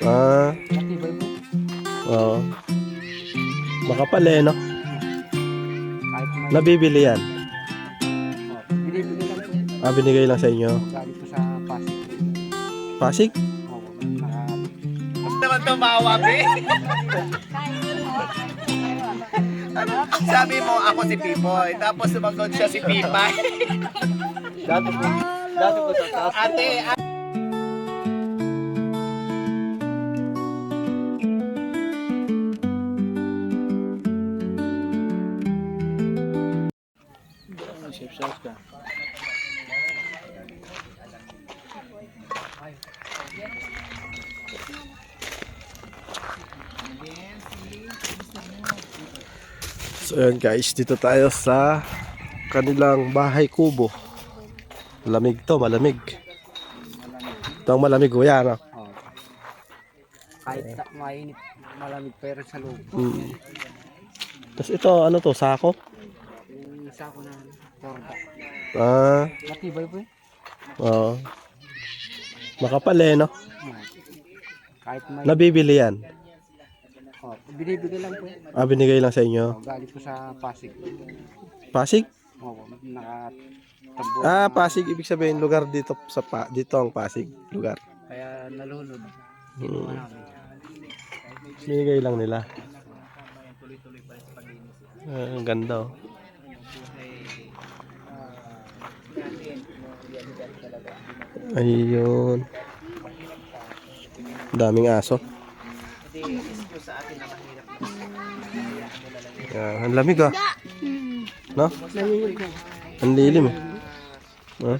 Ah, Matibay po. oo. Makapal eh, no? Kahit may... Nabibili yan. Binibigay lang po. Binigay lang sa inyo. Galing po sa Pasig. Pasig? Oo. Naka... Naman tumawa, be. Sabi mo, ako si Pipoy. Tapos sumagot siya si Pipay. Dati po sa taas. Ate, Chef ka. So yun guys, dito tayo sa kanilang bahay kubo. Malamig to, malamig. Ito ang malamig ko yan, no? Oo. Kahit mainit, malamig pero sa loob. Tapos ito, ano to, sako? Yung isa ko na torta. Ah, Matibay po eh. oo. Makapal eh, no? Kahit may... Nabibili yan. Oh, binibigay lang po eh. Binigay lang sa inyo. Oh, galing po sa Pasig. Pasig? Oo. Pasig, ibig sabihin lugar dito dito ang Pasig, lugar. Kaya nalunod. Kinuha namin. Binigay lang nila. Ang ganda, oh. Ayun. Daming aso. Yan, ang lamig ah. No? Ang lilim eh. Huh?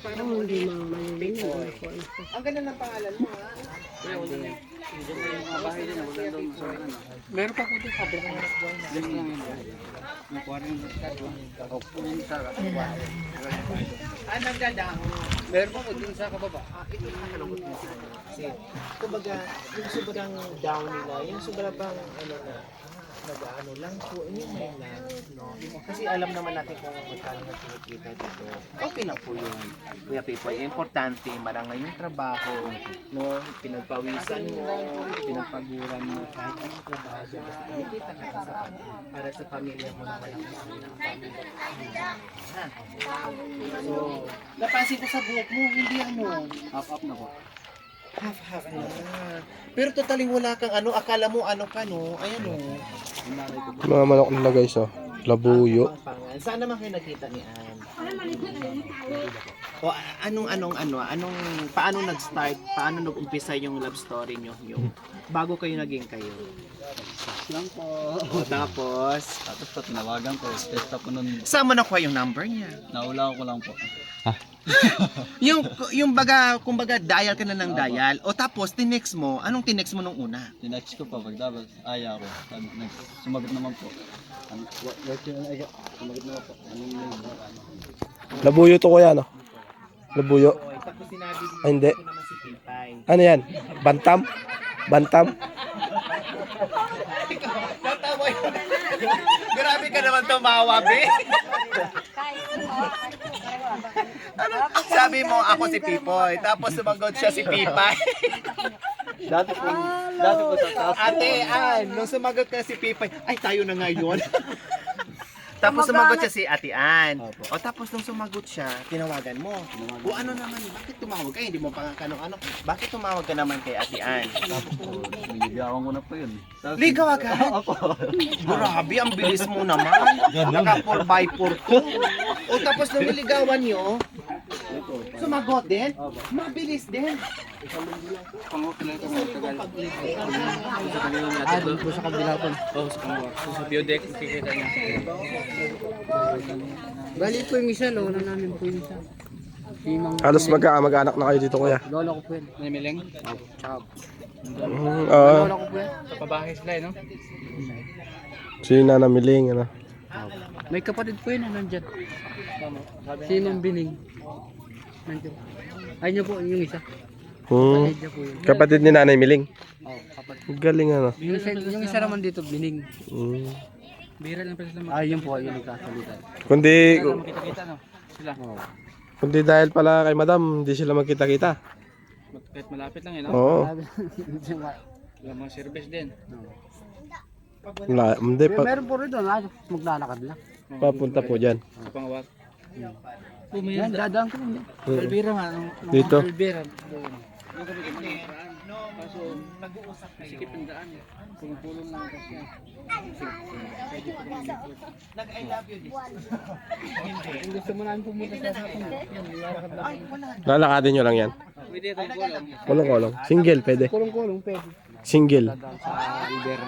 ang ganda ng pangalan mo, ha? Meron pa po dito sa kabila. Diyan lang yun. Nakuha rin yung Anong ganda? meron pa po dun sa kababa. Ito yung nakalungkot mo. Kasi, kumbaga, yung sobrang down nila, yung sobrang bang, ano na, nag-ano lang po, yun lang, no? Kasi alam naman natin kung magkano na kinikita dito. Okay lang po yun. Kuya Pipoy, importante, marangay yung trabaho, no? Pinagpawisan mo, pinagpaguran mo, kahit anong trabaho, kinikita ka sa sapat para sa pamilya mo na walang kasama ng pamilya. Ha? So, napansin ko sa buhok mo, hindi ano, Up na po. half na. Pero totaling wala kang ano, akala mo ano ka no, ayan o. Mga manok nila guys, oh. Labuyo. Pampangan. Saan naman kayo nakita ni Ann? O anong paano nag-start, paano nag-umpisa yung love story nyo, yung bago kayo naging kayo? Lang po. O tapos, Tapos tinawagan ko. Testa po nun. saan mo nakuha yung number niya? Naula ko lang po. Yung kumbaga dial ka na ng dial. O tapos, tinext mo, anong tinext mo nung una? Tinext ko pa pag dapat aya ko. Sumagot naman po. Sumagot naman po. Labuyo to kuya, no? Labuyo. O, tapos sinabi Hindi. ko naman si Pipay. Ano yan? Bantam? Bantam? Tatawa yun. Grabe ka naman tumawa, be. Sabi mo, ako si Pipoy. Tapos sumagot siya si Pipay. Dati po sa taas. Ate, nung sumagot na si Pipay, ay tayo na ngayon. Tapos sumagot siya si Ate Ann. O tapos nung sumagot siya, tinawagan mo. O ano naman, bakit tumawag ka? Hindi mo pa nga ano. Bakit tumawag ka naman kay Ate Ann? Niligawan ko na po yun. Ligaw agad? Grabe, ang bilis mo naman. Naka 4x4 ko. O tapos nung niligawan nyo, sumagot din? Mabilis din. Pangukilay ko sa tagal. Doon po sa kabila po. Sa biodec, kikita niya. Bali po yung isa, lola namin po yung isa. Halos mag-anak na kayo dito kuya. Lola ko po yun. Namiling? Tsaka. Oo. Lola ko po yan. Sa pabahay sila no? Si Nana Miling, ano? May kapatid po yun nandyan. Si Mang Bining. Nandyan. Ay niya po yung isa. Kapatid niya po yun. Kapatid ni Nanay Miling. Oo, kapatid. Galing, ano? Yung isa naman dito, Bining. Bira lang pa sila yun po, yung nagkasalita. Kundi, Makita-kita no? Sila. Oo. kundi dahil pala kay Madam, hindi sila magkita-kita. Kahit malapit lang no? Oo. Wala mga service din. Wala, hindi pa, Meron po rin doon, maglalakad lang. papunta po dyan. Sa pangawak. Yan, dadaan ko rin. Calvera nga. Dito. Calvera. Yung kami kumakaraan. Kaso, nag-uusap kayo. Sikip yung daan. Pulong-pulong lang kasi yan. Nag-I love you this. Kung gusto mo namin pumunta sa akin, yan, lalakad lang. Lalakadin nyo lang yan. Pwede itong kulong. Kulong-kulong. Single, pwede. Kulong-kulong, pwede. Single. Dadaan sa Calvera.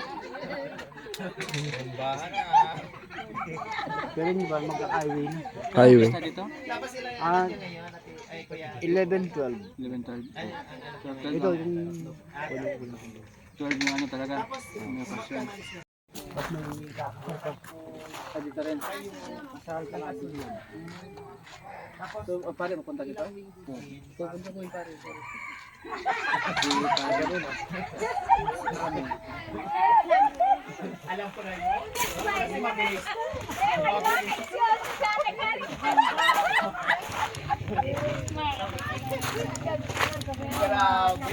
Pero hindi ba magka-highway na? Highway. Dito? Tapos sila yung Ah, ngayon, ay kuya. 11-12. 11-12. Ito, yung 12 yung ano talaga. Yung pasyon. Ba't may dito rin? Masahal ka na dito yan. So, pare, mapunta dito? Oo. Pupunta ko yung pare. Alam ko na yun. Kasi mabilis. Grabe.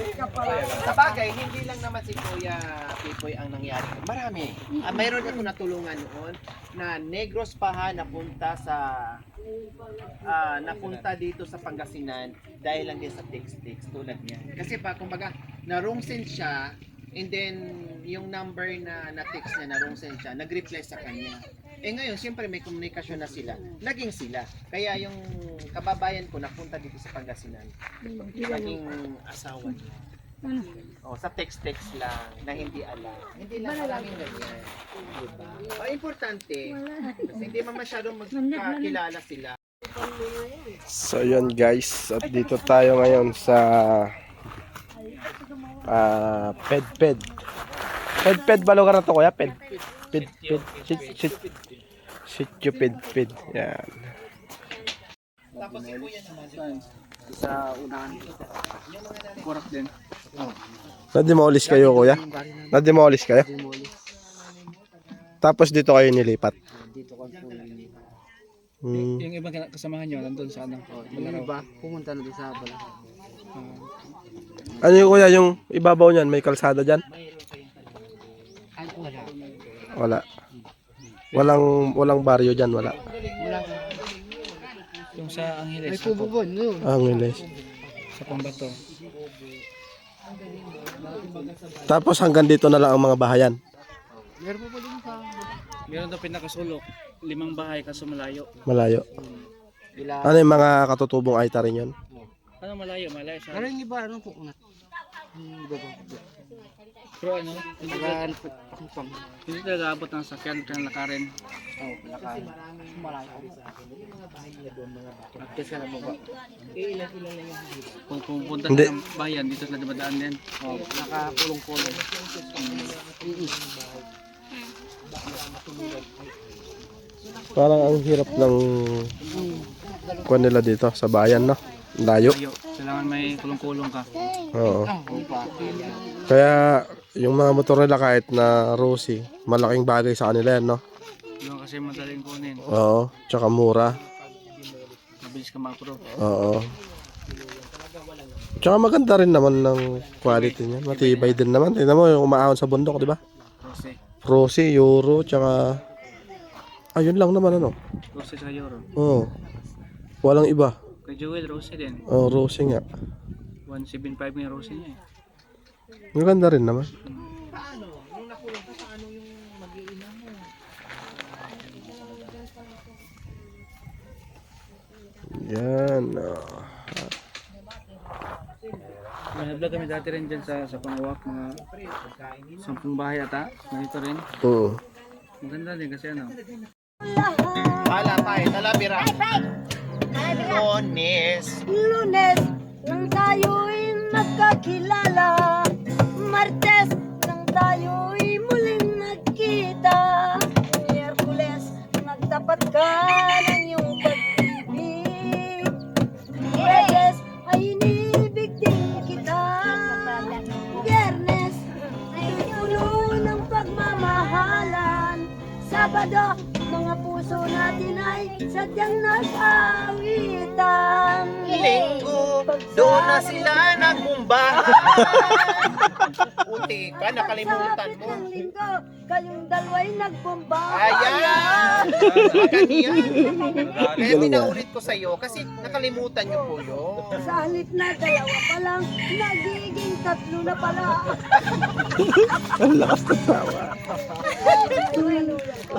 Sa bagay, hindi lang naman si Kuya Pipoy ang nangyari. Marami. Mayroon ako natulungan noon na Negros Paha napunta dito sa Pangasinan dahil lang din sa text tulad niya. Kasi pa kumbaga na-wrong send siya and then yung number na na-text niya na-wrong send siya, nag-reply sa kanya. Eh ngayon, siyempre may komunikasyon na sila. Naging sila. Kaya yung kababayan ko napunta dito sa Pangasinan. Naging asawa niya. Oh, sa text lang na hindi alam. Hindi lang maraming ganyan. Diba? Importante, hindi man masyadong magkakilala sila. So yun guys, at dito tayo ngayon sa Pedped. Pedped ba lugar na to kuya? Pedped. Sityo Pedped. Yan. Tapos si Kuya naman. Sa unahan. Kurak din. Na-demolish kayo kuya? Na-demolish kayo? Tapos dito kayo nilipat? Dito ko po nilipat. Yung ibang kasamahan nyo, nandun sa ano? Yung iba, pumunta na doon sa Bala. Ano yung kuya, yung ibabaw niyan, may kalsada dyan? Ay, wala. Wala. Walang baryo dyan, wala. Wala. Yung sa Angeles, Ay, kububon, yun. Angeles. sa Pambato. Tapos hanggang dito na lang ang mga bahayan. Meron po din sa... Meron daw pinakasulok, 5 bahay kaso malayo. Malayo. Ila... Ano yung mga katutubong Aita rin yun? Ano malayo sa... Pero yung iba, ano po, unat. Iba ba? Pero ano, Nag-ano po, pang... hindi talaga abot ng sakyan kang lakarin. Oo, lakarin. Malayo. At ka na baba. Kung pumunta Hindi. sa ng bayan, dito sila dumadaan din. Oo, nakakulong-kulong. Parang ang hirap ng kuha nila dito sa bayan, no? Layo. Layo. Kailangan may kulong-kulong ka. Oo. Oo pa. Kaya yung mga motor nila kahit na Rosy, malaking bagay sa kanila yan, no? Yung kasi madaling kunin. Oo. Tsaka mura. Mabilis ka ma-approve. Oo. Tsaka maganda rin naman ng quality niya. Matibay din naman. Tingnan mo yung umaahon sa bundok, di ba? Rosy. Rosy, Euro, tsaka... Ayun lang naman, ano? Rosy sa Euro. Oo. Walang iba. Kay Joel, Rosy din. Oo, Rosy nga. 175 yung Rosy niya eh. Maganda rin naman. Yan. May vlog kami dati rin dyan sa Pangawak, mga 10 bahay ata. Ganito rin. Oo. Maganda din kasi ano. Wala tayo, talabira. Lunes. Lunes nang tayo'y magkakilala, Martes nang tayo'y muling nagkita, Miyerkules nagtapat ka ng iyong pag-ibig, Huwebes ay inibig din kita, Biyernes ay puno ng pagmamahalan, Sabado mga puso natin ay sadyang nag-awitan. Linggo, doon na sila nagmumbahan. Muntika, nakalimutan mo. Sa linggo, kayong dalawa'y nagbomba. Ayan! Ganyan. Kaya Galing ah. pinaulit ko sa'yo kasi nakalimutan niyo po yun. Sa halip na dalawa pa lang, nagiging tatlo na pala. Ang lakas ng tawa.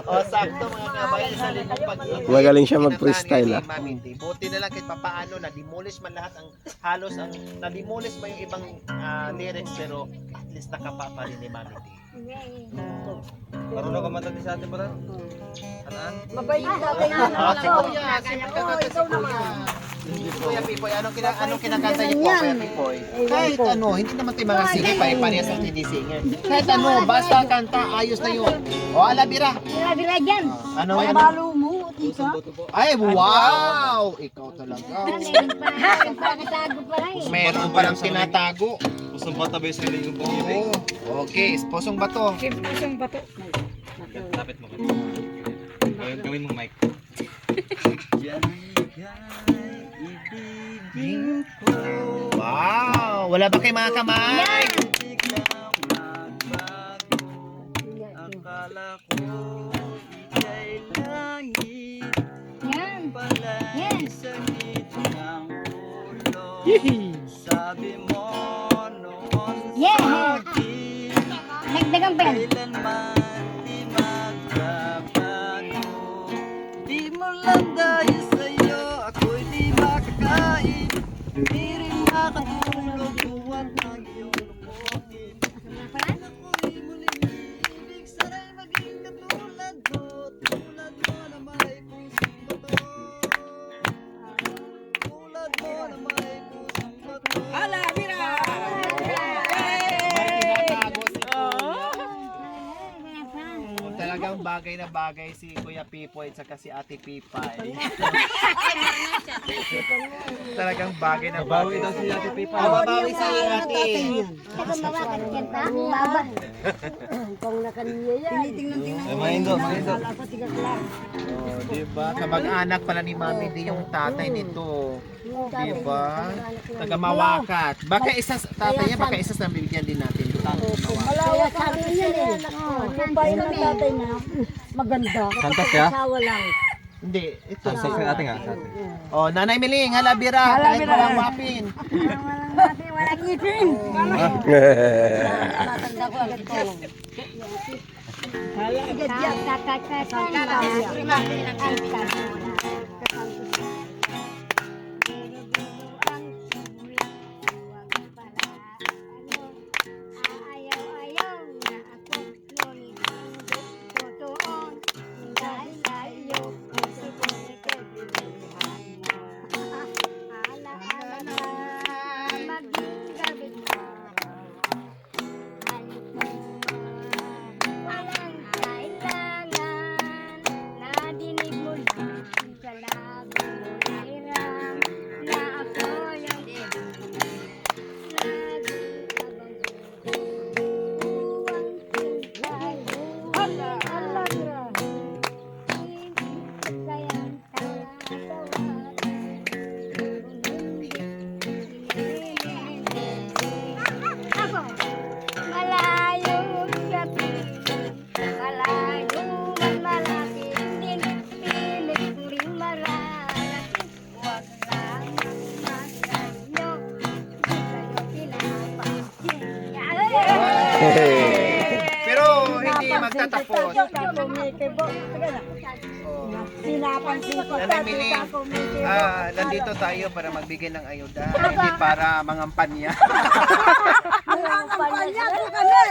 O, sakto mga kabayan sa libong pag-ibig. Magaling siya mag-freestyle, ah. Mami D. Buti na lang kahit papaano, na-demolish man lahat ang halos, na-demolish man yung ibang lyrics, pero at least nakapa pa rin ni Mami D. Marunong ka matati sa atin pala? Anaan? Mabait ka kayo na Ah, si Kuya, sino kakanta si Kuya? Kuya Pipoy, anong kinakanta niyo po, Kuya Pipoy? Kahit ano, hindi naman tayo mga sige, pare-parehas ang hindi singer. Kahit ano, basta kanta, ayos na yun. O, alabira. Bira dyan. Ano, May ano? balo mo, tika. Ay, wow! Ikaw talaga. Nakatago pa lang eh. Meron palang tinatago. Pusong bata ba yung sarili yung pag-ibig? Oo. Okay, pusong bato. Lapit mo ka. Gawin mo mic. Wow! Wala ba kayo mga kamay? Akala ko ika'y langit. Yan. Pala Yan. sakit ng ulo. Sabi mo noon Yeah. sa akin, Nagdagang pa yan. kailanman di magbabago. Di mo lang dahil sa'yo ako'y di makakain. Di rin makatulog buwan ng iyong lukuhin. Ako'y muling ibig sana'y maging katulad mo. Tulad mo na may pusong bato. Tulad mo na may pusong bato. Talagang bagay na bagay si Kuya Pipoy at saka si Ate Pipay. Talagang bagay na bagay. Babawi daw si Ate Pipay. Babawi si Ate. Baba. Kung nakaniya yan. Ay, maindo. Oh, diba? Kamag-anak pala ni Mami di yung tatay nito. Diba? Taga Mawakat. Baka isa tatay niya, baka isa sa bibigyan din natin. Malawak sa akin yan eh. Yung bayan ng tatay na maganda. Santas ya? Asawa lang. Hindi, ito. Sa atin nga, sa atin. Oh, Nanay Miling, halabira. Kahit walang wapin. Walang ngipin. Matanda ko agad ko. Agad yan. Pero hindi magtatapos. Sinapansin ko. Nanay Miling, nandito tayo para magbigay ng ayuda, hindi para mangampanya. Ang kampanya po kami.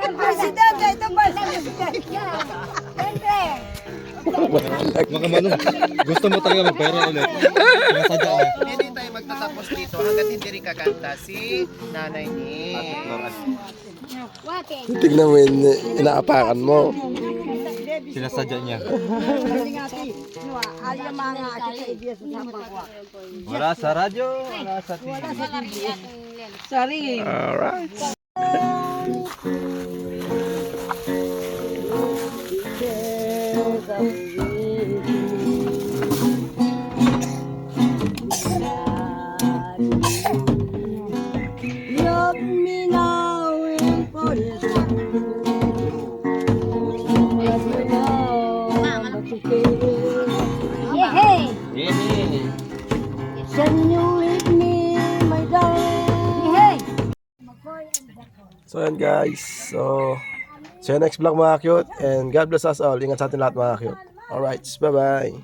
Ang presidente, ito ba? Siyempre. Mga manong, gusto mo talaga magpera ulit. Nasadya ka. Hindi tayo magtatapos dito hanggat hindi rin kakanta si Nanay ni. Tignan mo yun, inaapakan mo. Sinasadya niya. Wala sa radyo, wala sa TV. Alright. Love me now Yehey! Can you with me, my darling? Yehey! So yan guys. So, see you next vlog mga cute. And God bless us all. Ingat sa atin lahat mga cute. Alright, bye-bye.